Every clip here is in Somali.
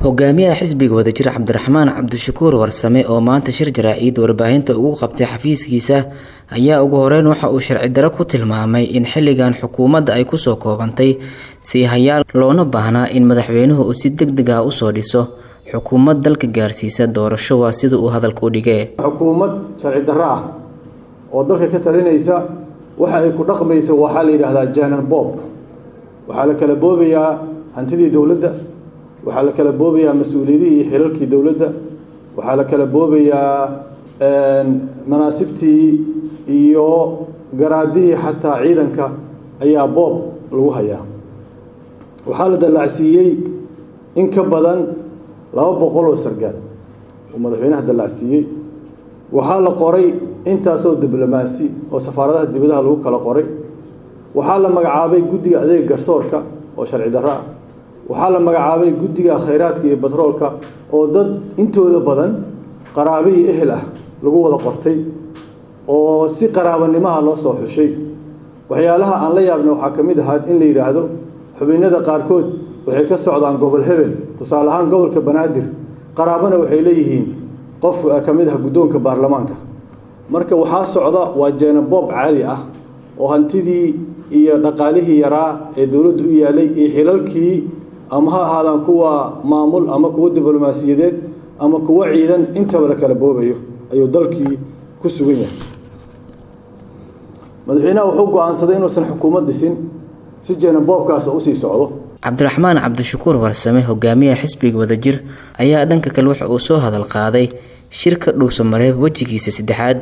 hogaamiyaha xisbiga wadajir Cabdiraxmaan Cabdishakuur Warsame oo maanta shir jaraa'id warbaahinta ugu qabtay xafiiskiisa ayaa ugu horeyn waxa uu sharci darro ku tilmaamay in xilligan xukuumadda ay ku soo koobantay si hayaal loona baahnaa in madaxweynuhu uu si degdeg ah u soo dhiso xukuumad dalka gaarsiisa doorasho waa sida uu hadalku dhigay. xukuumad sharci darro ah oo dalka ka talinaysa waxa ay ku dhaqmayso waxa la yiraahdaa Janan Bob. waxa la kala boobayaa hantidii dawladda, waxa la kala boobayaa mas'uuliyadii iyo xilalkii dawladda, waxa la kala boobayaa manaasibtii iyo garaadii xataa ciidanka ayaa boob lagu hayaa. waxa la dalaacsiiyay in ka badan 200 oo sargaal oo madaxweynaha dalaacsiiyay. waxa la qoray intaasoo diblomaasi oo safaaradaha dibadaha lagu kala qoray. waxa la magacaabay guddiga adeeg garsoorka oo sharci darro ah. waxa la magacaabay guddiga khayraadka iyo batroolka oo dad intooda badan qaraabo iyo ehel ah lagu wada qortay oo si qaraabanimaha loo soo xushay. waxyaalaha aan la yaabno waxa kamid ah in la yiraahdo xubinada qaarkood waxay ka socdaan gobol hebel, tusaale ahaan gobolka Banaadir, qaraabana waxay leeyihiin qof kamid ah guddoonka baarlamaanka. marka waxa socda waa Janan Bob caadi ah oo hantidii iyo dhaqaalihii yaraa ee dawladdu u yaalay iyo xilalkii ama ha ahaadaan kuwa maamul ama kuwa diblomaasiyadeed ama kuwa ciidan intaba la kala boobayo ayuu dalkii ku sugan yahay. madaxweynaha wuxuu go'aansaday inuusan xukuumad dhisin si Janan Bobkaas u sii socdo. Cabdiraxmaan Cabdishakuur Warsame hogaamiyaha xisbiga wadajir ayaa dhanka kale waxa uu soo hadal qaaday shirka Dhuusamareeb wajigiisa saddexaad.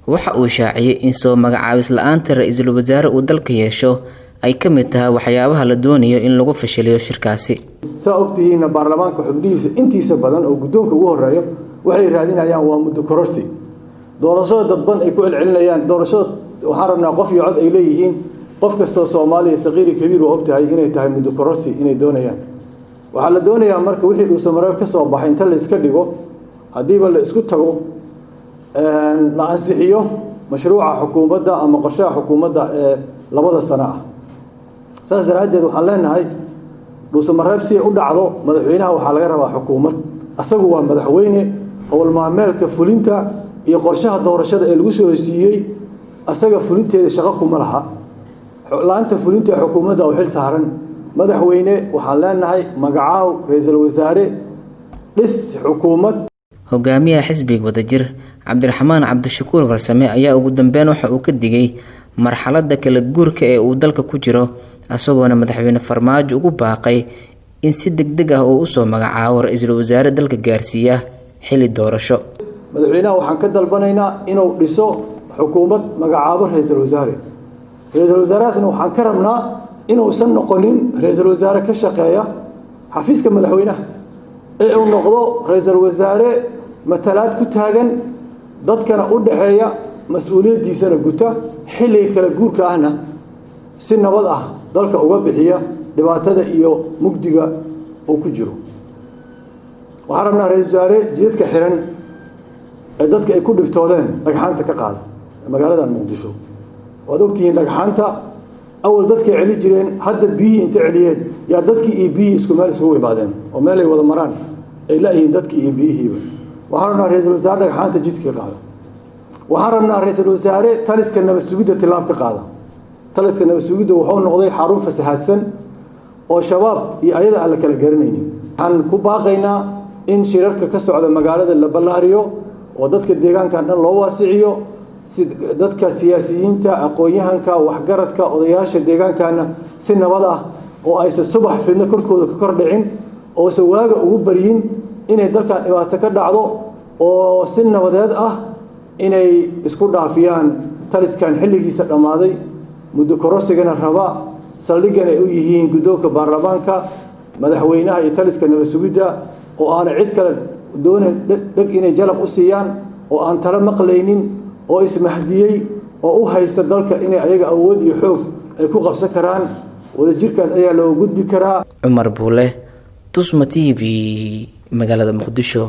waxa uu shaaciyay in soo magacaabis la'aanta ra'iisul wasaare uu dalka yeesho ay ka mid tahay waxyaabaha la doonayo in lagu fashiliyo shirkaasi. saabtiina baarlamaanka xubnihiisa intiisa badan oo guddoonka ugu horeeyo waxay raadinayaan waa muddo kororsi. doorashada dadban ay ku celcelinayaan doorashada waxaan rabnaa qof iyo cod ay leeyihiin. qof kasta oo Soomaaliya saqiir kabiir oo ogtahay inay tahay muddo kororsi inay doonayaan. waxa la doonayaa marka wixii Dhuusamareeb ka soo baxay inta la iska dhigo hadiiba la isku tago la ansixiyo mashruuca xukuumadda ama qorshaha xukuumadda ee 2 sano ah. saas daraadeed waxaan leenahay Dhuusamareeb si u dhacdo madaxweynaha waxa laga rabaa xukuumad asagu waa madaxweyne oo maameelka fulinta iyo qorshaha doorashada ee lagu soo siiyay asaga fulinteeda shaqo kuma laha. laanta fulinta xukuumadda oo xil saaran madaxweyne waxaan leenahay magacaaw ra'iisul wasaare dhis xukuumad. hogaamiyaha xisbiga wadajir Cabdiraxmaan Cabdishakuur Warsame ayaa ugu dambeyn waxa uu ka digay marxaladda kala guurka ee uu dalka ku jiro asagoona madaxweyne Farmaajo ugu baaqay in si degdeg ah uu soo magacaabo ra'iisul wasaare dalka gaarsiiya xilli doorasho. madaxweynaha waxaan ka dalbanaynaa inuu dhiso xukuumad magacaabo ra'iisul wasaare. ra'iisul wasaarahaasna waxaan ka rabnaa inuusan noqonin ra'iisul wasaare ka shaqeeya xafiiska madaxweynaha ee uu noqdo ra'iisul wasaare matalaad ku taagan dadkana u dhaxeeya mas'uuliyadiisana guta xilliga kala guurka ahna si nabad ah dalka uga bixiya dhibaatada iyo mugdiga uu ku jiro. waxaan rabnaa ra'iisul wasaare jidadka xiran ee dadka ay ku dhibtoodeen dhagxaanta ka qaada magaalada Muqdisho. waad ogtihiin dhagxaanta awal dadka celi jireen hadda biyihii inta celiyeen yaa dadkii iyo biyihii isku meel isugu imaadeen oo meel ay wada maraan ay laayihiin dadkii iyo biyihiiba. waxaan rabnaa ra'iisul wasaare dhagxaanta jidka qaada. waxaan rabnaa ra'iisul wasaare taliska nabad sugidda tilaab ka qaada. taliska nabad sugidda wuxuu noqday xarun fasahaadsan oo shabaab iyo ayada aan la kala garanaynin. waxaan ku baaqaynaa in shirarka ka socda magaalada la ballaariyo oo dadka deegaankan dhan loo waasiciyo si dadka siyaasiyiinta aqoon-yahanka waxgaradka odayaasha deegaankana si nabad ah oo aysan subax fidno korkooda ka kor dhicin oo waaga ugu baryin inay dalkan dhibaato ka dhacdo oo si nabadeed ah inay isku dhaafiyaan taliskan xilligiisa dhamaaday muddo kororsigana raba saldhigana ay u yihiin guddoonka baarlamaanka madaxweynaha iyo taliska nabad sugidda oo aan cid kale doonin dhag inay jalab u siiyaan oo aan tala maqlaynin oo ismahdiyay oo u haysta dalka inay ayaga awood iyo xoog ay ku qabsan karaan. wadajirkaas ayaa loo gudbi karaa. Cumar Buule, Tusma TV, magaalada Muqdisho.